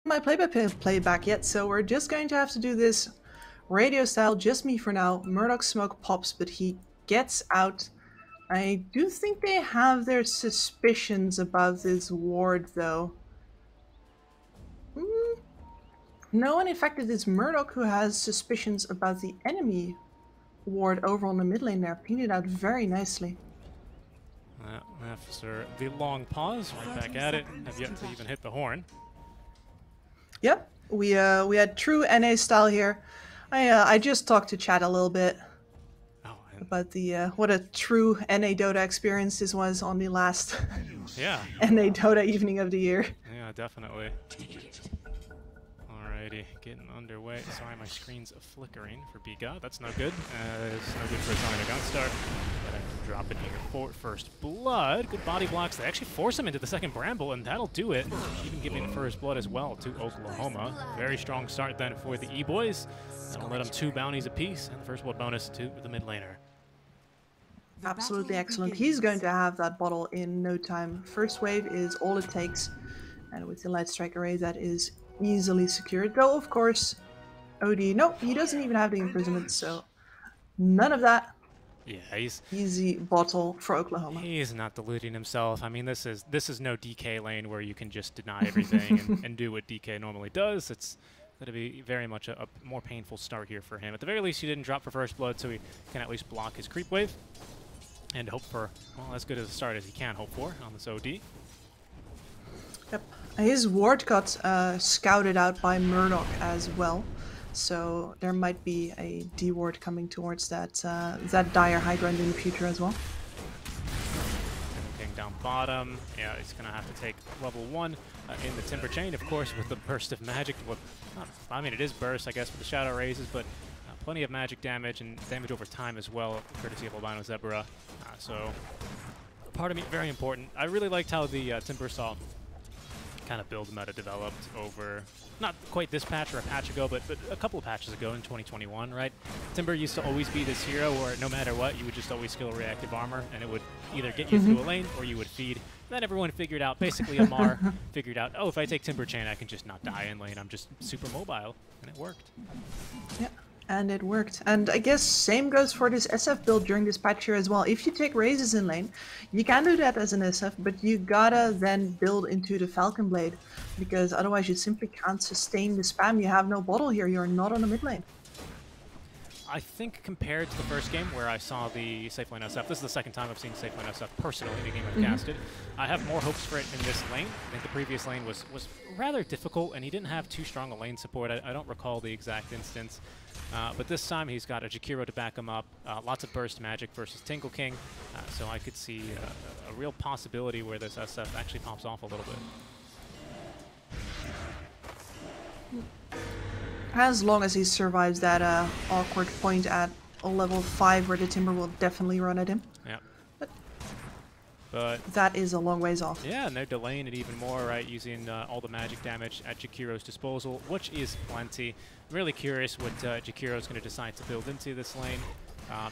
my playback yet, so we're just going to have to do this radio style, just me for now. Murdoch smoke pops, but he gets out. I do think they have their suspicions about this ward, though. No, and in fact it is Murdoch who has suspicions about the enemy ward over on the mid lane there, pinged it out very nicely. After the long pause, right back at it, have yet to even hit the horn. Yep, we had true NA style here. I just talked to chat a little bit about the what a true NA Dota experience this was on the last NA Dota evening of the year. Yeah, definitely. Alrighty, getting underway. Sorry, my screen's flickering for Biga. That's no good. It's no good for a Sonic Gunstar. Gotta drop it here for first blood. Good body blocks. They actually force him into the second Bramble, and that'll do it. Even giving first blood as well to Oklahoma. Very strong start then for the E-Boys. That'll let them 2 bounties apiece, and the first blood bonus to the mid laner. Absolutely excellent. He's going to have that bottle in no time. First wave is all it takes, and with the Light Strike Array, that is easily secured. Though, of course, OD, no, he doesn't even have the imprisonment, so none of that. Yeah, he's easy bottle for Oklahoma. He's not deluding himself. I mean, this is no DK lane where you can just deny everything and do what DK normally does. It's going to be very much a more painful start here for him. At the very least, he didn't drop for first blood, so he can at least block his creep wave and hope for, well, as good as a start as he can hope for on this OD. Yep. His ward got scouted out by Murdoch as well, so there might be a D ward coming towards that dire high ground in the future as well. King down bottom. Yeah, he's gonna have to take level 1 in the Timber Chain, of course, with the burst of magic. I mean, it is burst, I guess, with the Shadow Raises, but plenty of magic damage and damage over time as well, courtesy of Albino Zebra. So, part of me, very important. I really liked how the Timber Saw kind of build meta developed over, not quite this patch or a patch ago, but a couple of patches ago in 2021, right? Timber used to always be this hero where no matter what, you would just always skill reactive armor, and it would either get you through a lane or you would feed. And then everyone figured out, basically Amar figured out, oh, if I take Timber Chain, I can just not die in lane. I'm just super mobile, and it worked. Yeah. And it worked. And I guess same goes for this SF build during this patch here as well. If you take raises in lane, you can do that as an SF, but you gotta then build into the Falcon Blade, because otherwise you simply can't sustain the spam. You have no bottle here, you're not on the mid lane. I think compared to the first game where I saw the safe lane SF, this is the second time I've seen safe lane SF personally in a game I've casted. I have more hopes for it in this lane. I think the previous lane was rather difficult, and he didn't have too strong a lane support. I don't recall the exact instance. But this time he's got a Jakiro to back him up, lots of burst magic versus Tingle King, so I could see a real possibility where this SF actually pops off a little bit. As long as he survives that awkward point at level 5 where the Timber will definitely run at him. Yeah. But that is a long ways off. Yeah, and they're delaying it even more, right? Using all the magic damage at Jakiro's disposal, which is plenty. I'm really curious what Jakiro's going to decide to build into this lane.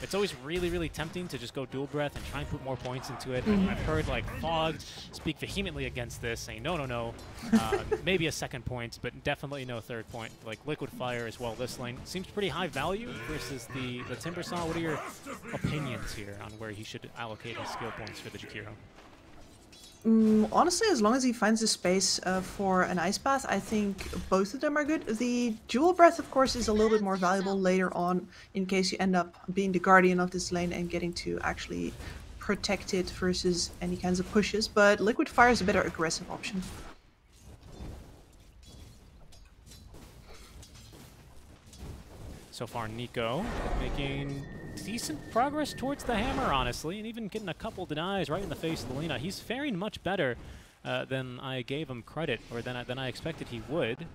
It's always really, really tempting to just go dual breath and try and put more points into it. I've heard like Fogged speak vehemently against this, saying no. Maybe a second point, but definitely no third point. Like Liquid Fire as well. This lane seems pretty high value versus the Timber Saw. What are your opinions here on where he should allocate his skill points for the Jakiro? Honestly, as long as he finds the space for an Ice Path, I think both of them are good. The Dual Breath, of course, is a little bit more valuable later on in case you end up being the guardian of this lane and getting to actually protect it versus any kinds of pushes, but Liquid Fire is a better aggressive option. So far, Nico making decent progress towards the hammer, honestly, and even getting a couple denies right in the face of the Lina. He's faring much better than I gave him credit, or than I expected he would.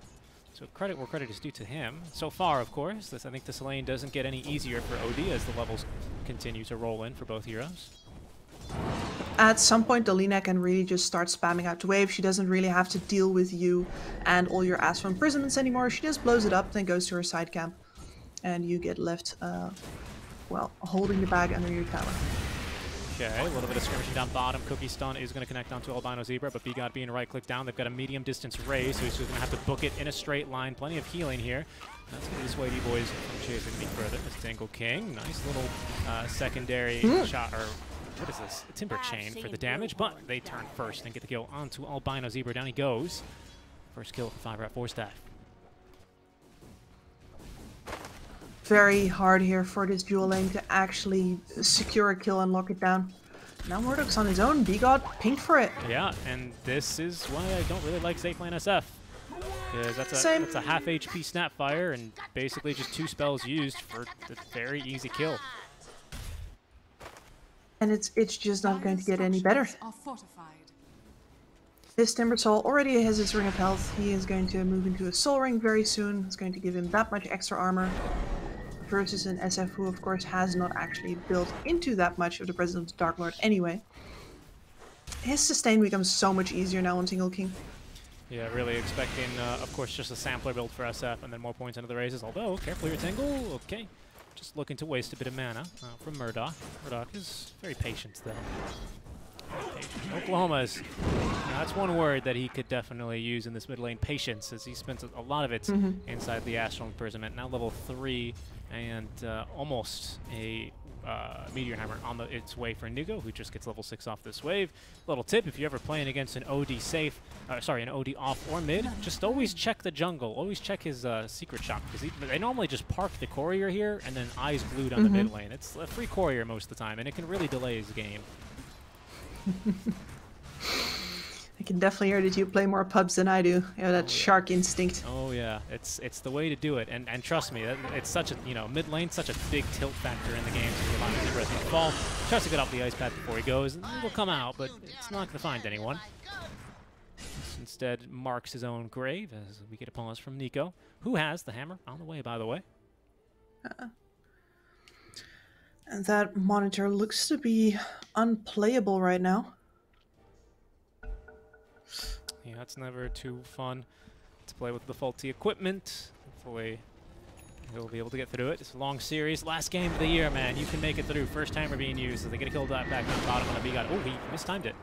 So credit where credit is due to him. So far, of course, I think this lane doesn't get any easier for OD as the levels continue to roll in for both heroes. At some point, the Lina can really just start spamming out the wave. She doesn't really have to deal with you and all your ass for imprisonments anymore. She just blows it up, then goes to her side camp. And you get left, well, holding the bag under your tower. Okay, a little bit of skirmishing down bottom. Cookie Stun is going to connect onto Albino Zebra, but BGod being right-click down. They've got a medium distance raise, so he's just going to have to book it in a straight line. Plenty of healing here. That's going to dissuade you boys from chasing me further. It's Tingle King. Nice little secondary shot, or what is this? A Timber Chain for the damage, but they turn first and get the kill onto Albino Zebra. Down he goes. First kill for 5RATFORCESTAFF. Very hard here for this dual lane to actually secure a kill and lock it down. Now Murdoch's on his own. BGod pinked for it. Yeah, and this is why I don't really like safe lane SF. Because that's a half HP Snapfire and basically just 2 spells used for a very easy kill. And it's just not going to get any better. This Timbersaw already has his Ring of Health. He is going to move into a Soul Ring very soon. It's going to give him that much extra armor. Versus an SF who, of course, has not actually built into that much of the Presence of the Dark Lord anyway. His sustain becomes so much easier now on Tingle King. Yeah, really expecting, of course, just a sampler build for SF and then more points into the raises. Although, careful your Tingle. Okay. Just looking to waste a bit of mana from Murdoch. Murdoch is very patient, though. Oklahoma's. That's one word that he could definitely use in this mid lane, patience, as he spent a lot of it inside the Astral Imprisonment. Now level 3 and almost a Meteor Hammer on its way for Nico, who just gets level 6 off this wave. Little tip, if you're ever playing against an OD safe, an OD off or mid, just always check the jungle. Always check his secret shop, because they normally just park the courier here and then eyes glued on the mid lane. It's a free courier most of the time, and it can really delay his game. I can definitely hear that you play more pubs than I do. You have that shark instinct. Oh yeah, it's the way to do it, and trust me, it's such a mid lane, such a big tilt factor in the game. So Albino Zebra is going to fall, tries to get off the ice pad before he goes, and it'll come out, but it's not going to find anyone. Instead, marks his own grave as we get a pause from Nico, who has the hammer on the way, by the way. And that monitor looks to be unplayable right now. Yeah, it's never too fun to play with the faulty equipment. Hopefully he'll be able to get through it. It's a long series. Last game of the year, man. You can make it through. First timer being used. So they get a kill back on the bottom on the BGod. Oh, he mistimed it.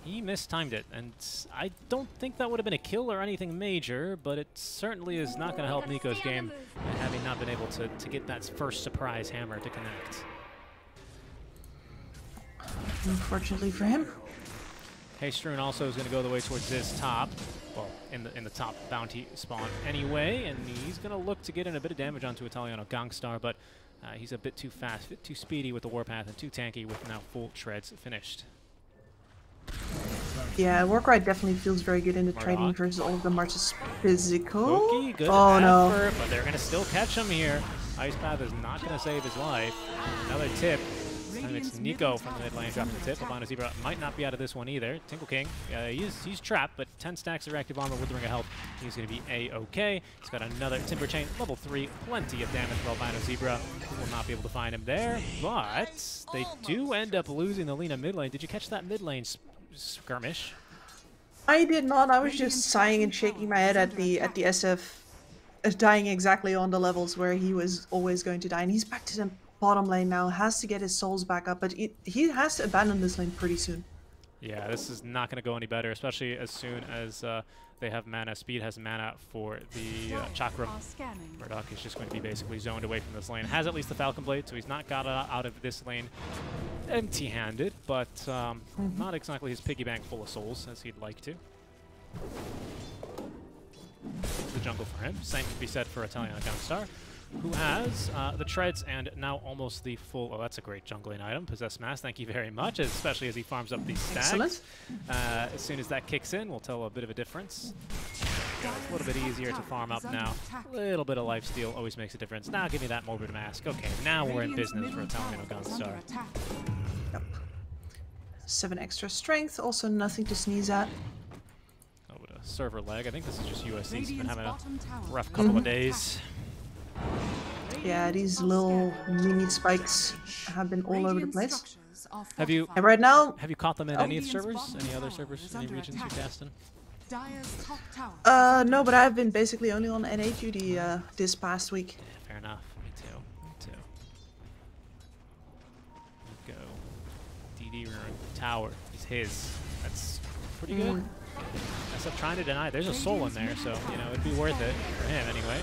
He mistimed it. And I don't think that would have been a kill or anything major, but it certainly is not going to help Nico's game, having not been able to get that first surprise hammer to connect. Unfortunately for him. Haystroon also is going to go the way towards this top, well, in the top bounty spawn anyway, and he's going to look to get in a bit of damage onto Italiano Gangstar, but he's a bit too fast, a bit too speedy with the Warpath, and too tanky with now full shreds finished. Yeah, Warcry definitely feels very good in the trading versus all of the March's physical. Cookie, good oh effort, no! But they're going to still catch him here. Ice Path is not going to save his life. Another tip. And it's Nico from the mid lane dropping the tip. Albino Zebra might not be out of this one either. Tingle King, he's trapped, but 10 stacks of reactive armor with the Ring of Health. He's going to be A-okay. He's got another Timber Chain, level 3, plenty of damage for Albino Zebra. Will not be able to find him there, but they do end up losing the Lina mid lane. Did you catch that mid lane skirmish? I did not. I was just sighing and shaking my head at the SF dying exactly on the levels where he was always going to die, and he's back to the bottom lane now, has to get his souls back up, but he has to abandon this lane pretty soon. Yeah, this is not going to go any better, especially as soon as they have mana. Speed has mana for the Chakra. Murdoch is just going to be basically zoned away from this lane. Has at least the Falcon Blade, so he's not got out of this lane empty-handed, but not exactly his piggy bank full of souls as he'd like to. The jungle for him. Same can be said for Italiano Gangstar, who has the treads and now almost the full. Oh, that's a great jungling item. Possess Mass, thank you very much, especially as he farms up these stacks. Excellent. As soon as that kicks in, we'll tell a bit of a difference. Yeah, it's a little bit easier to farm up now. A little bit of lifesteal always makes a difference. Now give me that Morbid Mask. Okay, now we're in business for Italiano Gangstar. Yep. 7 extra strength, also nothing to sneeze at. Oh, but a server lag. I think this is just USC. He's been having a rough couple of days. Yeah, these little mini spikes have been all over the place. Have you right now? Have you caught them in any servers? Any other servers? Any regions you're casting? No, but I've been basically only on NA duty this past week. Yeah, fair enough. Me too. Me too. Go. TD Ruin Tower is his. That's pretty good. SF trying to deny. There's a soul in there, so, you know, it'd be worth it for him anyway.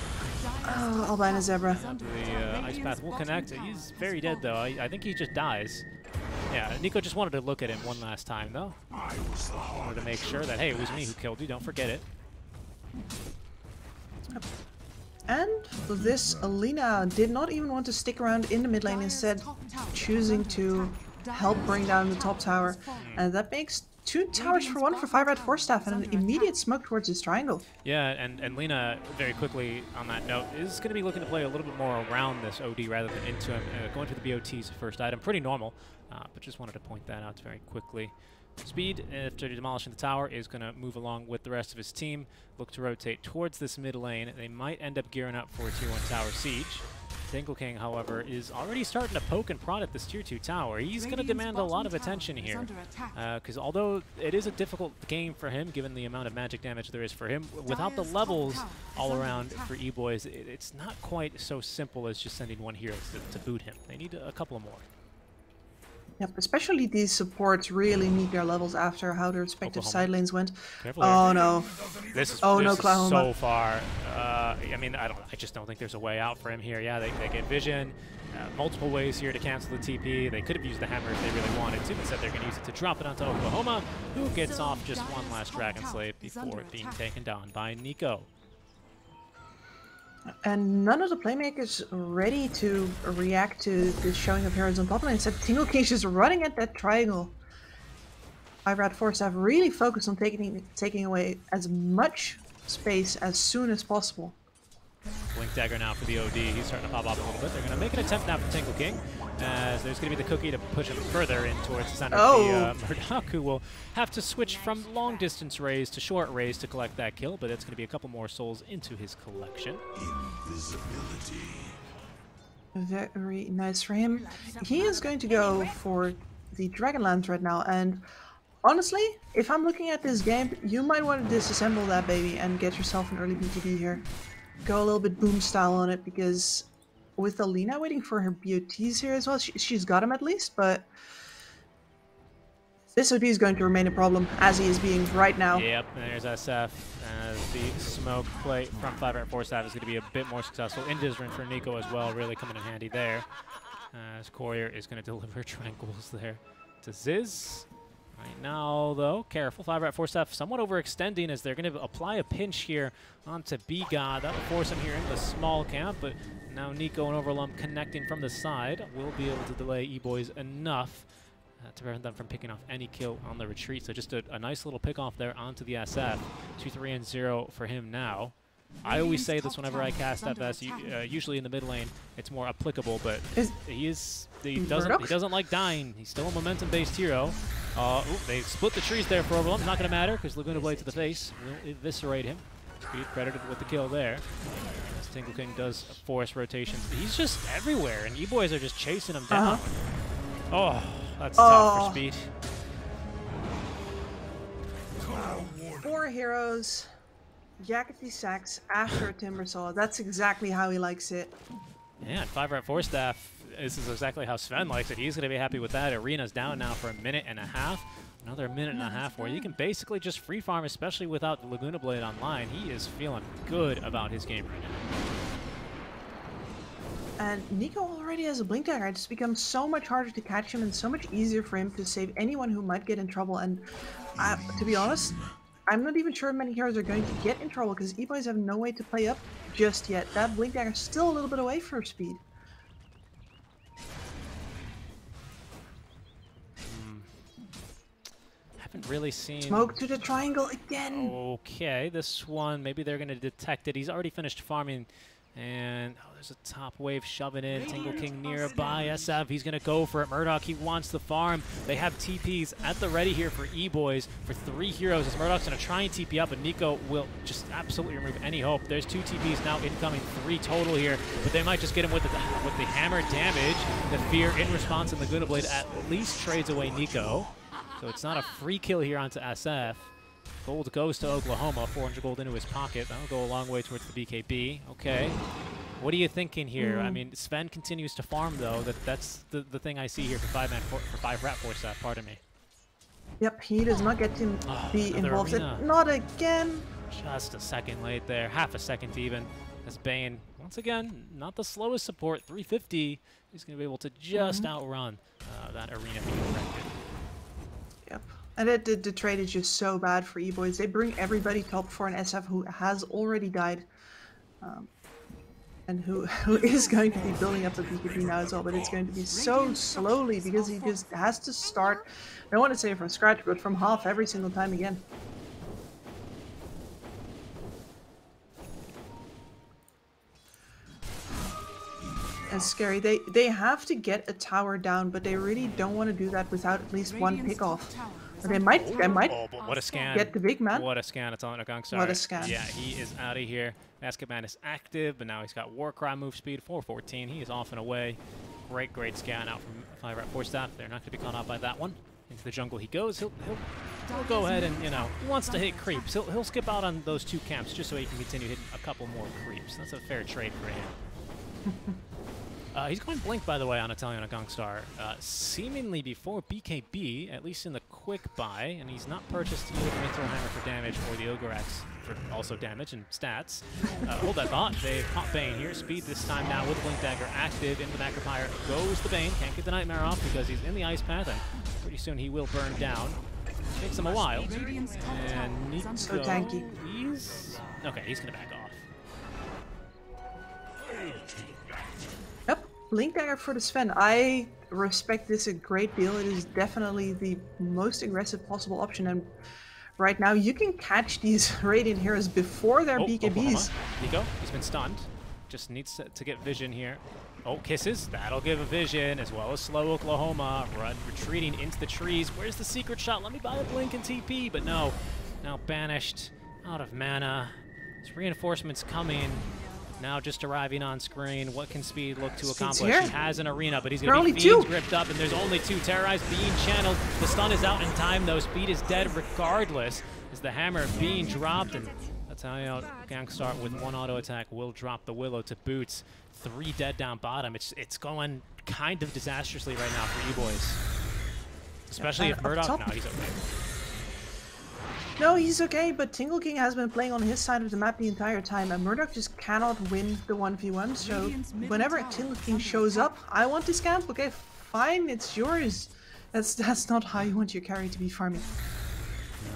Oh, Albina Zebra. The Ice Path will connect. He's very dead, though. I think he just dies. Yeah, Nico just wanted to look at him one last time, though. Wanted to make sure that, hey, it was me who killed you. Don't forget it. And this Alina did not even want to stick around in the mid lane, instead choosing to help bring down the top tower. And that makes 2 towers for 1 for 5RATFORCESTAFF and an immediate smoke towards this triangle. Yeah, and Lina, very quickly on that note, is going to be looking to play a little bit more around this OD rather than into him. Going to the BOT's first item, pretty normal, but just wanted to point that out very quickly. Speed, after demolishing the tower, is going to move along with the rest of his team, look to rotate towards this mid lane. They might end up gearing up for a tier 1 tower siege. Tingle King, however, is already starting to poke and prod at this tier 2 tower. He's going to demand a lot of attention here, because although it is a difficult game for him, given the amount of magic damage there is for him, without the levels all around for E-Boys, it's not quite so simple as just sending 1 hero to boot him. They need a couple more. Yep, especially these supports really need their levels after how their respective side lanes went. Careful oh here. no. This is Oklahoma. so far. I mean, I just don't think there's a way out for him here. Yeah, they get vision. Multiple ways here to cancel the TP. They could have used the hammer if they really wanted to. Instead, they're going to use it to drop it onto Oklahoma, who gets off just 1 last Dragon Slave before being taken down by Nico. And none of the playmakers ready to react to the showing of heroes on top lane. Instead, Tingle King is just running at that triangle. 5RATFORCESTAFF really focused on taking away as much space as soon as possible. Blink Dagger now for the OD. He's starting to pop off a little bit. They're going to make an attempt now for Tingle King, as there's going to be the cookie to push him further in towards the center of the Murdoch, who will have to switch from long distance rays to short rays to collect that kill, but it's going to be a couple more souls into his collection. Invisibility. Very nice for him. He is going to go for the Dragonlance right now, and honestly, if I'm looking at this game, you might want to disassemble that baby and get yourself an early BTB here. Go a little bit boom style on it, because with Alina waiting for her BOTs here as well, she's got him at least, but this OD is going to remain a problem, as he is being right now. Yep, and there's SF, as the smoke play from 5RATFORCESTAFF is going to be a bit more successful. Indiscipline for Nico as well, really coming in handy there, as Courier is going to deliver tranquils there to Ziz. Right now, though, careful. 5RATFORCESTAFF somewhat overextending, as they're going to apply a pinch here onto B-God. That will force him here into the small camp, but now Nico and Overlum connecting from the side will be able to delay E-Boys enough to prevent them from picking off any kill on the retreat. So just a nice little pick off there onto the SF. 2-3-0 for him now. I always say this whenever I cast that vest. Usually in the mid lane, it's more applicable, but he doesn't like dying. He's still a momentum-based hero. They split the trees there for Overwhelm. Not going to matter, because Laguna Blade to the face will eviscerate him. Speed credited with the kill there. As Tingle King does force rotations. He's just everywhere, and E-Boys are just chasing him down. Oh, that's tough for Speed. 4 heroes. Yakety Sax after a Timbersaw. That's exactly how he likes it. Yeah, and 5RATFORCESTAFF, this is exactly how Sven likes it. He's going to be happy with that. Arena's down now for 1.5 minutes. Another 1.5 minutes where you can basically just free farm, especially without the Laguna Blade online. He is feeling good about his game right now. And Nico already has a Blink Dagger. It's become so much harder to catch him and so much easier for him to save anyone who might get in trouble. And to be honest, I'm not even sure many heroes are going to get in trouble, because E-Boys have no way to play up just yet. That Blink Dagger is still a little bit away for Speed. Haven't really seen... Smoke to the triangle again! Okay, this one, maybe they're going to detect it. He's already finished farming. And there's a top wave shoving in. Tingle King nearby. SF, he's going to go for it. Murdoch, he wants the farm. They have TPs at the ready here for E-Boys for 3 heroes. As Murdoch's going to try and TP up, and Nico will just absolutely remove any hope. There's 2 TPs now incoming, 3 total here, but they might just get him with the hammer damage. The fear in response, and the Laguna Blade at least trades away Nico. So it's not a free kill here onto SF. Gold goes to Oklahoma, 400 gold into his pocket. That'll go a long way towards the BKB. Okay. What are you thinking here? I mean, Sven continues to farm, though. That's the thing I see here for 5RATFORCESTAFF, pardon me. Yep, he does not get to be another involved. arena. Not again. Just a second late there, half a second even, as Bane, once again, not the slowest support, 350. He's going to be able to just outrun that arena being affected. Yep. And the trade is just so bad for E-Boys. They bring everybody top for an SF who has already died. And who is going to be building up the BKB now as well, but it's going to be so slowly because he just has to start, I don't want to say from scratch, but from half every single time again. And scary. They have to get a tower down, but they really don't want to do that without at least one pick off. They might Oh, but what a scan. get the big man. What a scan. It's on a Gangstar. What a scan. Yeah, he is out of here. Basketman is active, but now he's got Warcry move speed, 414. He is off and away. Great scan out from 5RATFORCESTAFF. They're not going to be caught out by that one. Into the jungle he goes. He'll go ahead and, you know, he wants to hit creeps. He'll skip out on those 2 camps just so he can continue hitting a couple more creeps. That's a fair trade for him. He's going blink, by the way, on Italian Gangstar, seemingly before BKB, at least in the quick buy, and he's not purchased either the Mithril Hammer for damage or the Ogre Axe for also damage and stats. Hold that thought. They caught Bane here. Speed this time now with Blink Dagger active. Into the Macropyre goes the Bane. Can't get the Nightmare off because he's in the Ice Path, and pretty soon he will burn down. Takes him a while. And Nico, so tanky. Okay, he's going to back off. Yep, Blink Dagger for the Sven. I respect this a great deal. It is definitely the most aggressive possible option, and right now you can catch these Radiant heroes before their BKBs. Nico, he's been stunned. Just needs to get vision here. Oh, kisses. That'll give a vision, as well as slow Oklahoma. Retreating into the trees. Where's the secret shot? Let me buy a blink and TP, but no. Now banished, out of mana. There's reinforcements coming. Now just arriving on screen. What can Speed look to accomplish? He has an arena, but he's going to be Fiends gripped up, and there's only 2. Terrorized, being channeled. The stun is out in time, though. Speed is dead regardless, as the hammer being dropped, and that's how, you know, Gangstar with 1 auto attack will drop the Willow to boots. 3 dead down bottom. It's going kind of disastrously right now for E-Boys. Especially if Murdoch... No, he's okay. No, he's okay, but Tingle King has been playing on his side of the map the entire time, and Murdoch just cannot win the 1v1, so whenever Tingle King shows up, I want this camp, okay, fine, it's yours. That's not how you want your carry to be farming.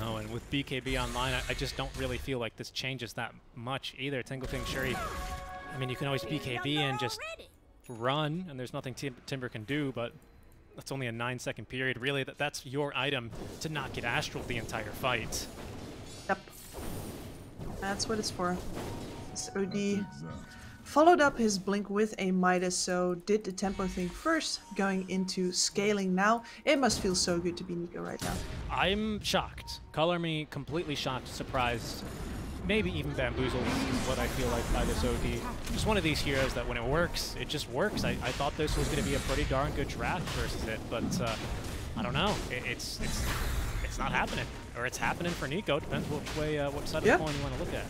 No, and with BKB online, I just don't really feel like this changes that much either. Tingle King, sure, I mean, you can always BKB and just run, and there's nothing Timber can do, but that's only a 9-second period. Really, that's your item to not get Astral the entire fight. Yep. That's what it's for. This OD followed up his blink with a Midas, so did the tempo thing first, going into scaling now. It must feel so good to be Nico right now. I'm shocked. Color me completely shocked, surprised, maybe even bamboozled is what I feel like by this OD. Just one of these heroes that when it works, it just works. I thought this was going to be a pretty darn good draft versus it, but I don't know. It's not happening. Or it's happening for Nico. Depends which way, what side of the coin you want to look at.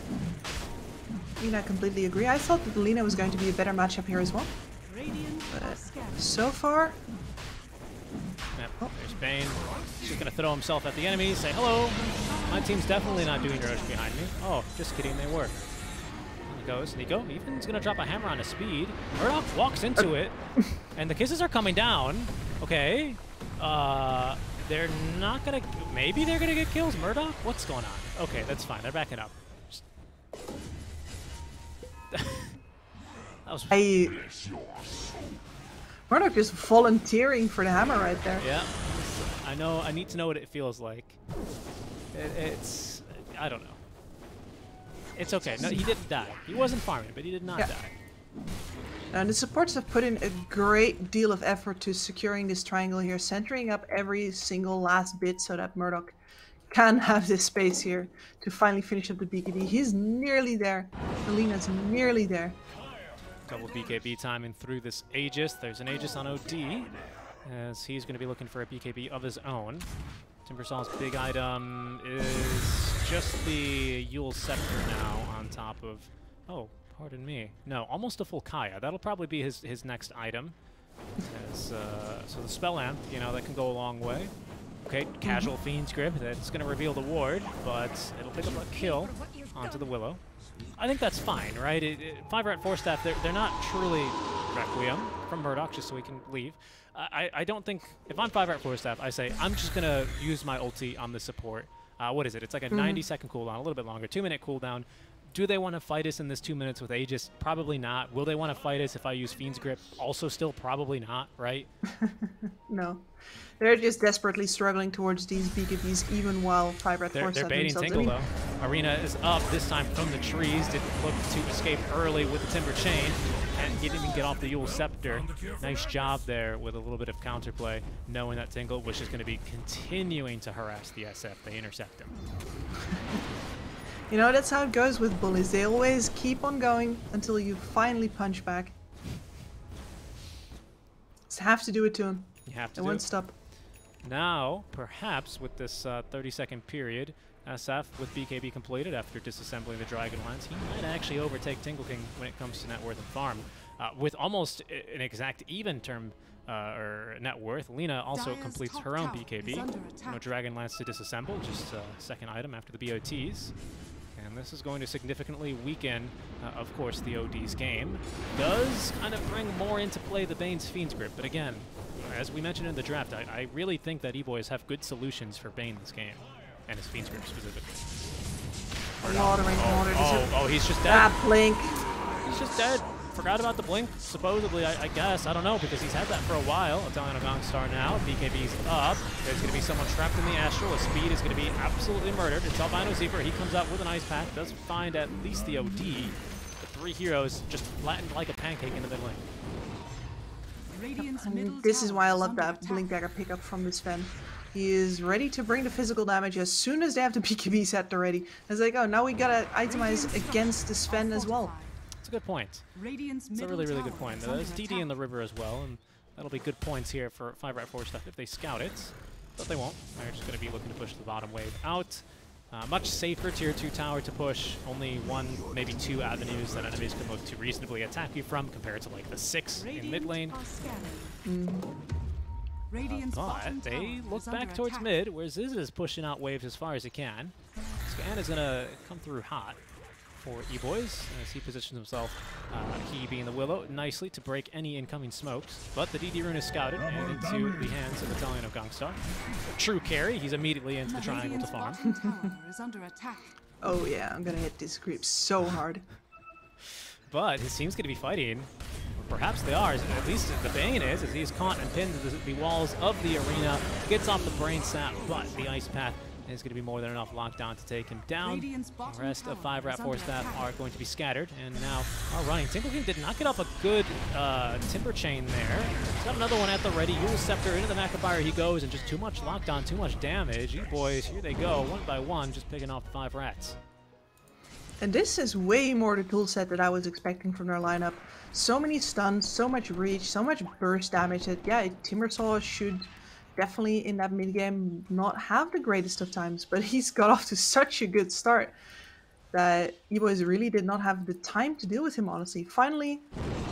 I completely agree. I thought that Lina was going to be a better matchup here as well. But so far... Yep, there's Bane. He's just going to throw himself at the enemy, say, hello, my team's definitely not doing rush behind me. Oh, just kidding, they were. And he goes, Nico, Ethan's going to drop a hammer on his speed. Murdoch walks into it, and the kisses are coming down. Okay. They're not going to... Maybe they're going to get kills. Murdoch? What's going on? Okay, that's fine. They're backing up. That was... Murdoch is volunteering for the hammer right there. Yeah. I know. I need to know what it feels like. It's... I don't know. It's okay. No, he didn't die. He wasn't farming, but he did not die. And the supports have put in a great deal of effort to securing this triangle here, centering up every single last bit so that Murdoch can have this space here to finally finish up the BKB. He's nearly there. Alina's nearly there. Double BKB timing through this Aegis. There's an Aegis on OD, as he's going to be looking for a BKB of his own. Timbersaw's big item is just the Yule Scepter now on top of... Oh, Pardon me. No, almost a full Kaya. That'll probably be his next item. So the Spell Amp, you know, that can go a long way. Okay, casual Fiend's Grip. That's going to reveal the ward, but it'll pick up a kill onto the Willow. I think that's fine, right? 5RATFORCESTAFF, they're not truly Requiem from Murdoch, just so we can leave. I don't think, if I'm 5RATFORCESTAFF, I say, I'm just going to use my ulti on the support. What is it? It's like a 90-second cooldown, a little bit longer, 2-minute cooldown. Do they want to fight us in this 2 minutes with Aegis? Probably not. Will they want to fight us if I use Fiend's Grip? Also still probably not, right? No. They're just desperately struggling towards these BKBs, even while 5RATFORCESTAFF They're baiting Tingle, though. Arena is up, this time from the trees. Didn't look to escape early with the Timber Chain. And he didn't even get off the Yule Scepter. Nice job there with a little bit of counterplay, knowing that Tingle was just going to be continuing to harass the SF. They intercept him. You know, that's how it goes with bullies. They always keep on going until you finally punch back. Just have to do it to them. You have to They won't stop. Now, perhaps with this 30-second period, SF with BKB completed after disassembling the Dragonlance, he might actually overtake Tingle King when it comes to net worth and farm. With almost an exact even term or net worth, Lina also completes her own BKB. No Dragonlance to disassemble, just second item after the BOTs. And this is going to significantly weaken, of course, the OD's game. Does kind of bring more into play the Bane's Fiend's Grip, but again, as we mentioned in the draft, I really think that E-Boys have good solutions for Bane this game, and his Fiend's Grip specifically. Oh, he's just dead. That blink. He's just dead. Forgot about the blink, supposedly, I guess. I don't know, because he's had that for a while. Italian Gangstar now. BKB's up. There's going to be someone trapped in the Astral. His speed is going to be absolutely murdered. It's Albino Zebra. He comes out with an ice pack. Does find at least the OD. The three heroes just flattened like a pancake in the mid lane. This is why I love that Blink Dagger pickup from this Sven. He is ready to bring the physical damage as soon as they have the BKB set already. It's like, oh, now we gotta itemize against the Sven as well. That's a good point. It's a really, really good point. There's DD in the river as well, and that'll be good points here for 5RATFORCESTAFF if they scout it. But they won't. They're just going to be looking to push the bottom wave out. Much safer tier 2 tower to push. Only one, maybe two avenues that enemies can look to reasonably attack you from compared to like the 6 in mid lane. But they look back towards mid, where Ziz is pushing out waves as far as he can. Scan is going to come through hot for E-Boys as he positions himself, he being the Willow, nicely to break any incoming smokes. But the DD rune is scouted and into the hands of Italian Gangstar. True carry, he's immediately into the triangle to farm. Oh yeah, I'm gonna hit this creep so hard. But his team's going to be fighting. Or perhaps they are, at least the Bane is, as he's caught and pinned to the walls of the arena. Gets off the brain sap, but the ice path is going to be more than enough lockdown to take him down. The rest of 5RATFORCESTAFF are going to be scattered, and now are running. Tingle King did not get off a good Timber Chain there. He's got another one at the ready. Yule Scepter into the Macabire he goes, and just too much lockdown, too much damage. E-Boys, here they go, one by one, just picking off 5 rats. And this is way more the toolset that I was expecting from their lineup. So many stuns, so much reach, so much burst damage that, yeah, Timbersaw should definitely in that mid game not have the greatest of times, but he's got off to such a good start that E-Boys really did not have the time to deal with him, honestly. Finally,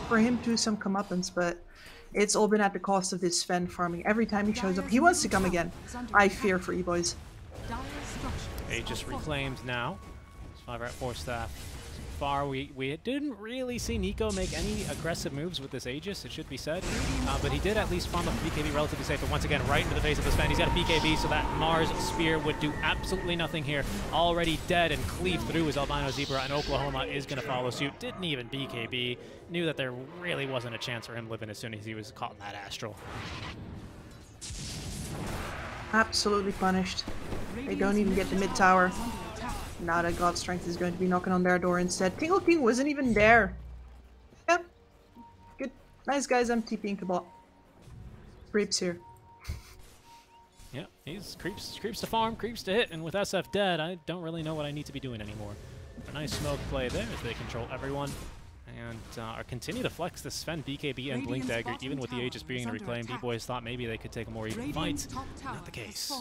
for him to do some comeuppance, but it's all been at the cost of this Sven farming. Every time he shows up, he wants to come again. I fear for E-Boys. Aegis reclaimed now. 5RATFORCESTAFF. Far, we didn't really see Nico make any aggressive moves with this Aegis, it should be said. But he did at least farm up BKB relatively safe, but once again, right into the face of this fan. He's got a BKB, so that Mars Spear would do absolutely nothing here. Already dead and cleaved through his Albino Zebra, and Oklahoma is going to follow suit. Didn't even BKB. Knew that there really wasn't a chance for him living as soon as he was caught in that Astral. Absolutely punished. They don't even get the mid tower. Now that God's Strength is going to be knocking on their door instead. Tingle King wasn't even there. Yeah. Good. Nice guys, I'm TPing to bot. Creeps here. Yeah, he's creeps to farm, creeps to hit, and with SF dead, I don't really know what I need to be doing anymore. A nice smoke play there as they control everyone. And continue to flex the Sven, BKB, and Blink Dagger, even with the Aegis being reclaimed. E-Boys thought maybe they could take a more even fight. Not the case.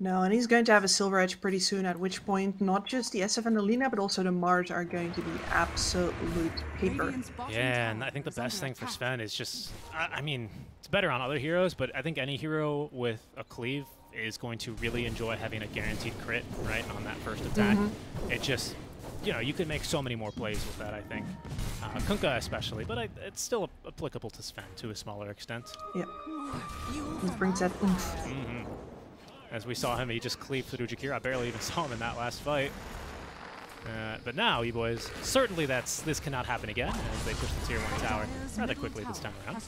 No, and he's going to have a Silver Edge pretty soon, at which point not just the SF and the Lina, but also the Mars are going to be absolute paper. Yeah, and I think the best thing for Sven is just, I mean, it's better on other heroes, but I think any hero with a cleave is going to really enjoy having a guaranteed crit, right, on that first attack. It just, you know, you could make so many more plays with that, I think. Kunkka especially, but it's still applicable to Sven to a smaller extent. Yeah. This brings that oomph. As we saw him, he just cleaved through Jakir. I barely even saw him in that last fight. But now, boys, certainly this cannot happen again as they push the tier 1 tower rather quickly this time around.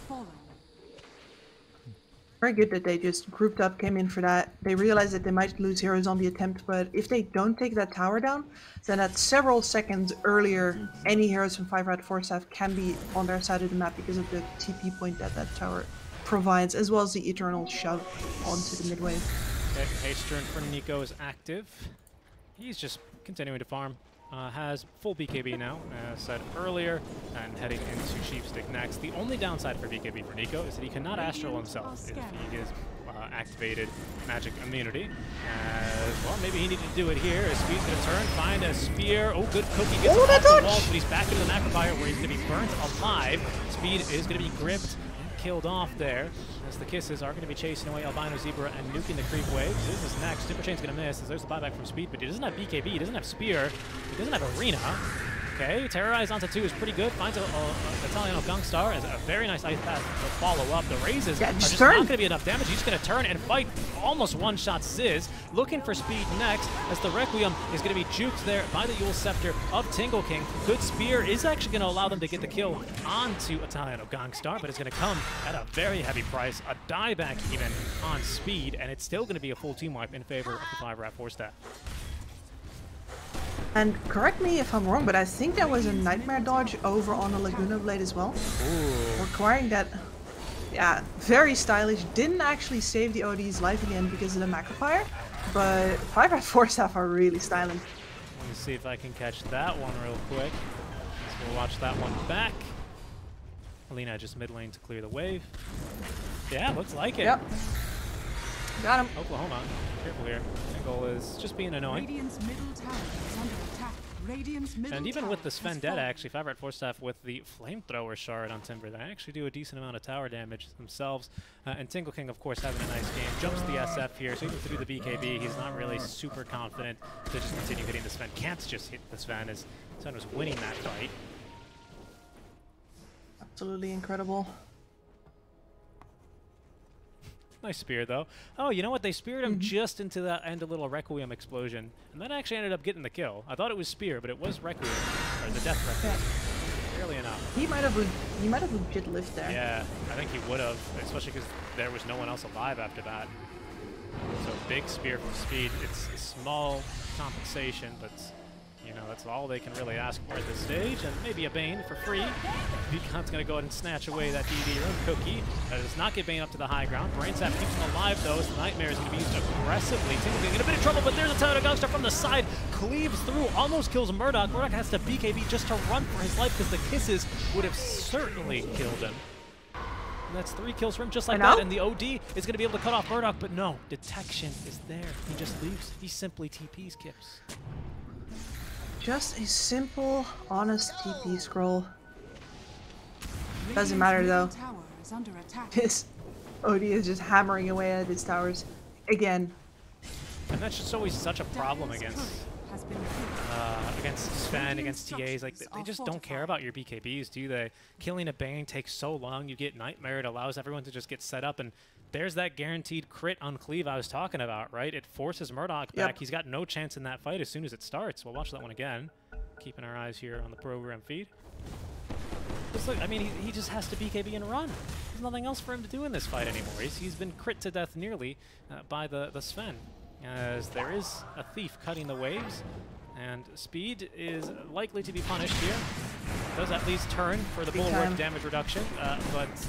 Very good that they just grouped up, came in for that. They realized that they might lose heroes on the attempt, but if they don't take that tower down, then at several seconds earlier, any heroes from 5RATFORCESTAFF can be on their side of the map because of the TP point that that tower provides, as well as the eternal shove onto the mid wave. Okay, haste turn for Nico is active. He's just continuing to farm. Has full BKB now, as said earlier, and heading into Sheepstick next. The only downside for BKB for Nico is that he cannot astral himself if he is activated magic immunity. Well, maybe he needed to do it here. His speed's going to turn, find a spear. Oh, good cookie gets him off the walls, but he's back into the Macrophire where he's going to be burnt alive. Speed is going to be gripped and killed off there, as the Kisses are going to be chasing away Albino Zebra and nuking the creep waves. This is next. Timber Chain's going to miss as there's the buyback from Speed, but he doesn't have BKB, he doesn't have Spear, he doesn't have Arena. Okay, Terrorize onto 2 is pretty good. Finds a Italiano Gunstar as a very nice ice path to follow up. The raises are just not going to be enough damage. He's just going to turn and fight almost one-shot Ziz. Looking for Speed next as the Requiem is going to be juked there by the Yule Scepter of Tingle King. Good Spear is actually going to allow them to get the kill onto Italiano Gunstar, but it's going to come at a very heavy price. A dieback even on Speed, and it's still going to be a full team wipe in favor of the 5RATFORCESTAFF. And correct me if I'm wrong, but I think that was a Nightmare dodge over on the Laguna Blade as well. Ooh. Requiring that, yeah, very stylish. Didn't actually save the OD's life again because of the Macrophire, but 5RATFORCESTAFF are really styling. Let me see if I can catch that one real quick. So we'll watch that one back. Alina just mid lane to clear the wave. Yeah, looks like it. Yep. Got him. Oklahoma, careful here. Tingle is just being annoying. Middle tower is under attack. And even with the Sven dead, actually, 5RATFORCESTAFF with the Flamethrower shard on Timber, they actually do a decent amount of tower damage themselves. And Tingle King, of course, having a nice game. Jumps the SF here, so even through the BKB, he's not really super confident to just continue hitting the Sven. Can't just hit the Sven as Sven was winning that fight. Absolutely incredible. Nice spear, though. Oh, you know what? They speared him just into that end of little Requiem explosion, and that actually ended up getting the kill. I thought it was spear, but it was Requiem, or the Death Requiem. Yeah. Barely enough. He might have legit lived there. Yeah, I think he would have, especially because there was no one else alive after that. So big spear from Speed. It's a small compensation, but you know, that's all they can really ask for at this stage, and maybe a Bane for free. Beacon's going to go ahead and snatch away that DD room. Cookie does not get Bane up to the high ground. Brainsap keeps him alive, though, as the Nightmare is going to be used aggressively. Tingle in a bit of trouble, but there's a Tyler Gunstar from the side. Cleaves through, almost kills Murdoch. Murdoch has to BKB just to run for his life, because the Kisses would have certainly killed him. And that's 3 kills for him, just like that, and the OD is going to be able to cut off Murdoch, but no, detection is there. He just leaves. He simply TPs Kips. Just a simple, honest TP scroll. Doesn't matter though. His OD is just hammering away at his towers again. And that's just always such a problem against Sven, against TAs. Like, they just don't care about your BKBs, do they? Killing a Bane takes so long. You get Nightmare. It allows everyone to just get set up, and there's that guaranteed crit on Cleave I was talking about, right? It forces Murdoch back. He's got no chance in that fight as soon as it starts. We'll watch that one again. Keeping our eyes here on the program feed. Just look, I mean, he just has to BKB and run. There's nothing else for him to do in this fight anymore. He's been crit to death nearly by the Sven, as there is a Thief cutting the waves, and Speed is likely to be punished here. Does at least turn for the bulwark damage reduction, but it's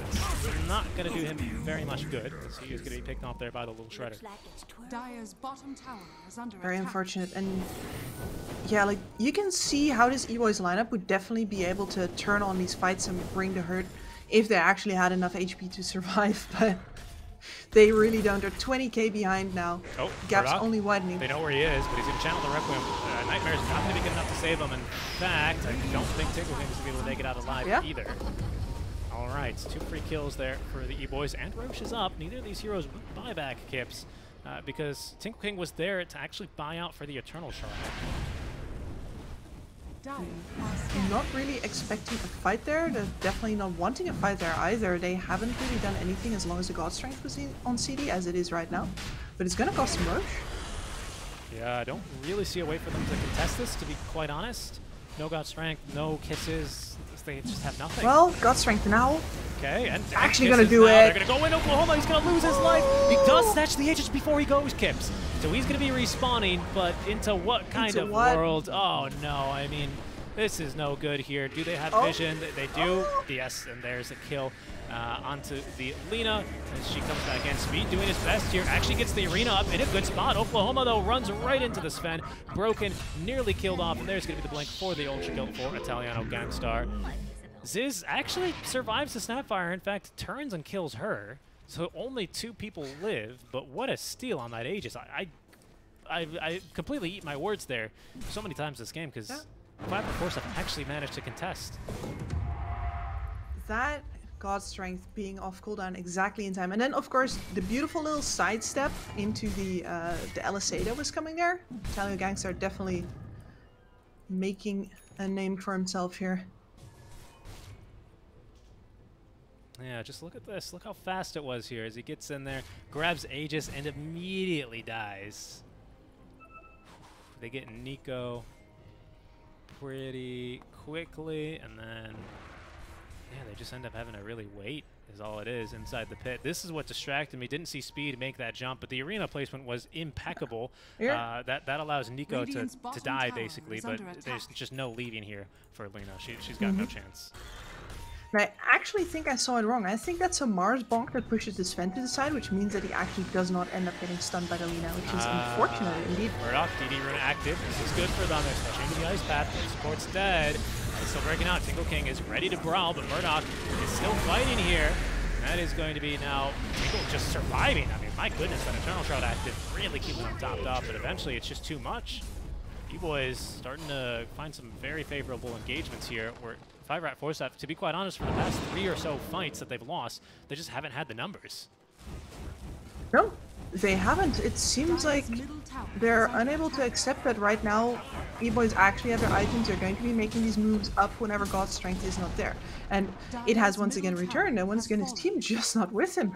not going to do him very much good, as he is going to be picked off there by the little shredder. Dire's bottom tower is under Very attack. unfortunate, and yeah, like, you can see how this E-Boys lineup would definitely be able to turn on these fights and bring the hurt if they actually had enough HP to survive, but They really don't. They're 20k behind now. Oh, Gap's Murdoch. only widening. They know where he is, but he's going to channel the Requiem. Nightmare's not going to be good enough to save him. In fact, I don't think Tingle King is going to be able to make it out alive either. All right, 2 free kills there for the E-Boys, and Roche is up. Neither of these heroes with buyback Kips because Tingle King was there to actually buy out for the Eternal Shard. Not really expecting a fight there. They're definitely not wanting a fight there either. They haven't really done anything as long as the God Strength was on CD as it is right now. But it's going to cost some Roche. Yeah, I don't really see a way for them to contest this, to be quite honest. No God Strength, no kisses. They just have nothing. Well, God Strength now. Okay, and actually going to do it. They're going to go in Oklahoma. He's going to lose his life. He does snatch the Aegis before he goes, Kips. So he's going to be respawning, but into what kind of world? Oh, no. I mean, this is no good here. Do they have vision? They do. Yes, and there's a kill onto the Lina as she comes back in. Speed doing his best here. Actually gets the arena up in a good spot. Oklahoma, though, runs right into the Sven. Broken, nearly killed off, and there's going to be the blink for the ultra kill for Italiano Gangstar. Ziz actually survives the Snapfire. In fact, turns and kills her. So only 2 people live, but what a steal on that Aegis. I completely eat my words there so many times this game because 5RATFORCESTAFF actually managed to contest. That God Strength being off cooldown exactly in time. And then, of course, the beautiful little sidestep into the LSA that was coming there. Italiano Gangstar definitely making a name for himself here. Yeah, just look at this. Look how fast it was here as he gets in there, grabs Aegis, and immediately dies. They get Nico pretty quickly, and then, yeah, they just end up having to really wait is all it is inside the pit. This is what distracted me. Didn't see Speed make that jump, but the arena placement was impeccable. That allows Nico to die, basically, but there's just no leaving here for Lina. She's got no chance. I actually think I saw it wrong. I think that's a Mars bonk that pushes the Sven to the side, which means that he actually does not end up getting stunned by the Lina, which is unfortunate indeed. Murdoch, DD rune active. This is good for them. They're switching to the ice path. The support's dead. It's still breaking out. Tingle King is ready to brawl, but Murdoch is still fighting here. That is going to be now Tingle just surviving. I mean, my goodness, that Eternal Shroud active really keeping them topped up, but eventually it's just too much. E-Boys starting to find some very favorable engagements here where 5RATFORCESTAFF, to be quite honest, for the past 3 or so fights that they've lost, they just haven't had the numbers. No, they haven't. It seems like they're unable to accept that right now E-Boys actually have their items. They're going to be making these moves up whenever God's Strength is not there. And it has once again returned, and once again his team just not with him.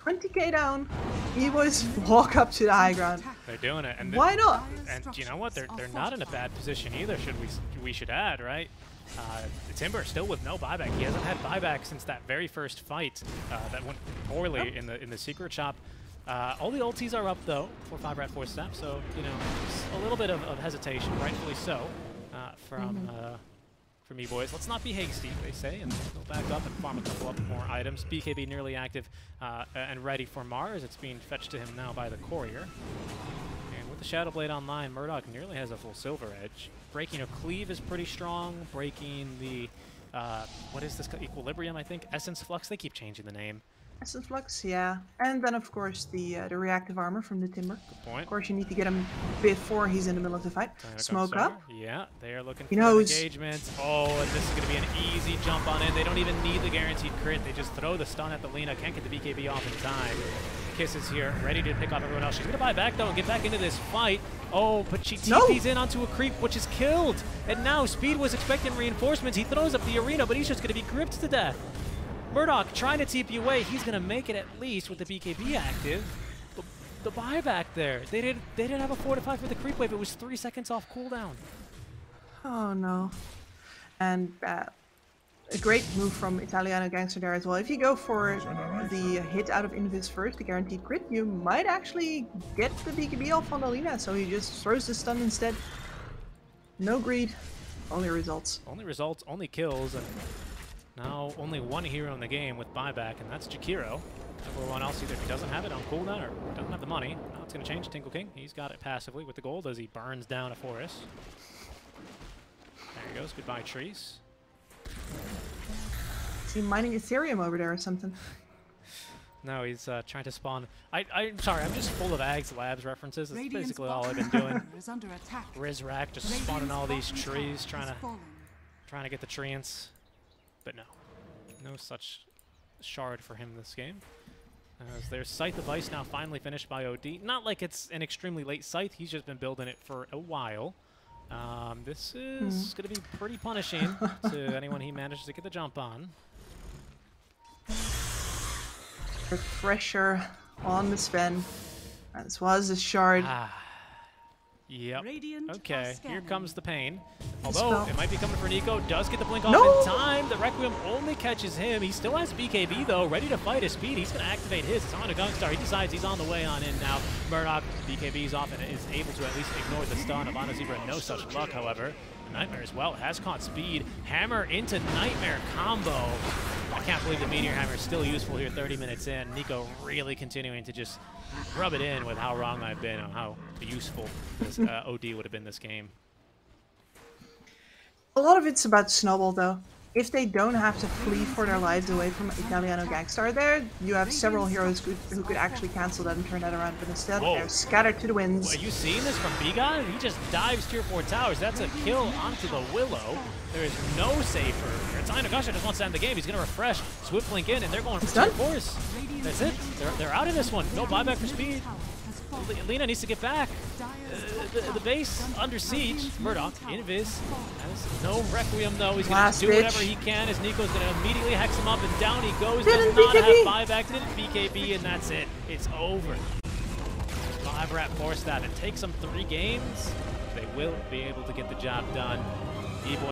20k down, E-Boys walk up to the high ground. They're doing it, and why not? And you know what? They're not in a bad position either. We should add, right? Timber still with no buyback. He hasn't had buyback since that very first fight that went poorly in the secret shop. All the ultis are up though for 5RATFORCESTAFF, so you know a little bit of hesitation, rightfully so, from E-Boys. Let's not be hasty, they say, and go back up and farm a couple up more items. BKB nearly active and ready for Mars. It's being fetched to him now by the courier. And with the Shadow Blade online, Murdoch nearly has a full Silver Edge. Breaking a Cleave is pretty strong. Breaking the, what is this, Equilibrium, I think? Essence Flux, they keep changing the name. Essence Flux, yeah. And then, of course, the reactive armor from the Timber. Good point. Of course, you need to get him before he's in the middle of the fight. Smoke up. Yeah, they are looking for engagement. Oh, and this is going to be an easy jump on in. They don't even need the guaranteed crit. They just throw the stun at the Lina. Can't get the BKB off in time. Kiss is here, ready to pick off everyone else. She's going to buy back, though, and get back into this fight. Oh, but she TPs in onto a creep, which is killed. And now Speed was expecting reinforcements. He throws up the arena, but he's just going to be gripped to death. Murdoch trying to TP away. He's going to make it at least with the BKB active. But the buyback there. They didn't have a fortify for the creep wave. It was 3 seconds off cooldown. Oh no. And a great move from Italiano Gangstar there as well. If you go for the hit out of Invis first, the guaranteed crit, you might actually get the BKB off on the Lina. So he just throws the stun instead. No greed, only results. Only results, only kills, and now only one hero in the game with buyback, and that's Jakiro. Everyone else, either if he doesn't have it on cooldown or doesn't have the money. Now it's going to change. Tingle King, he's got it passively with the gold as he burns down a forest. There he goes. Goodbye, trees. Is he mining Ethereum over there or something? No, he's trying to spawn. I'm sorry, I'm just full of Ags Labs references. That's Radiant's basically all I've bottom been doing. tower is under attack. Rizrak just Radiant's spawning all these bottom trees, tower has fallen. trying to get the treants. But no such shard for him this game. As their Scythe of Ice now finally finished by OD. Not like it's an extremely late Scythe, he's just been building it for a while. This is going to be pretty punishing to anyone he manages to get the jump on. Refresher on the Sven. As was a shard. Yep. Radiant Okay, are here scanning. comes the pain. Spell. Although it might be coming for Nico, does get the blink off No! in time. The Requiem only catches him. He still has BKB though, ready to fight his speed. He's going to activate his. It's on a Gunstar. He decides he's on the way on in now. Murdoch, BKB's off and is able to at least ignore the stun of Ana Zebra. No such luck, however. Nightmare as well has caught speed. Hammer into Nightmare combo. I can't believe the Meteor Hammer is still useful here 30 minutes in. Nico really continuing to just rub it in with how wrong I've been on how useful this OD would have been this game. A lot of it's about Snowball, though. If they don't have to flee for their lives away from Italiano Gangstar there, you have several heroes who could actually cancel that and turn that around, but instead they're scattered to the winds. Are you seeing this from Biga? He just dives tier 4 towers. That's a kill onto the Willow. There is no safer here. Italiano just wants to end the game. He's going to refresh, Swift Link in, and they're going for tier 4s. That's it. They're out of this one. No buyback for speed. Lena needs to get back. The base under siege. Murdoch, Invis, has no Requiem though. He's going to do whatever he can as Nico's going to immediately hex him up, and down he goes. Does not have buyback, didn't BKB, and that's it. It's over. 5RATFORCESTAFF. It takes them 3 games. They will be able to get the job done.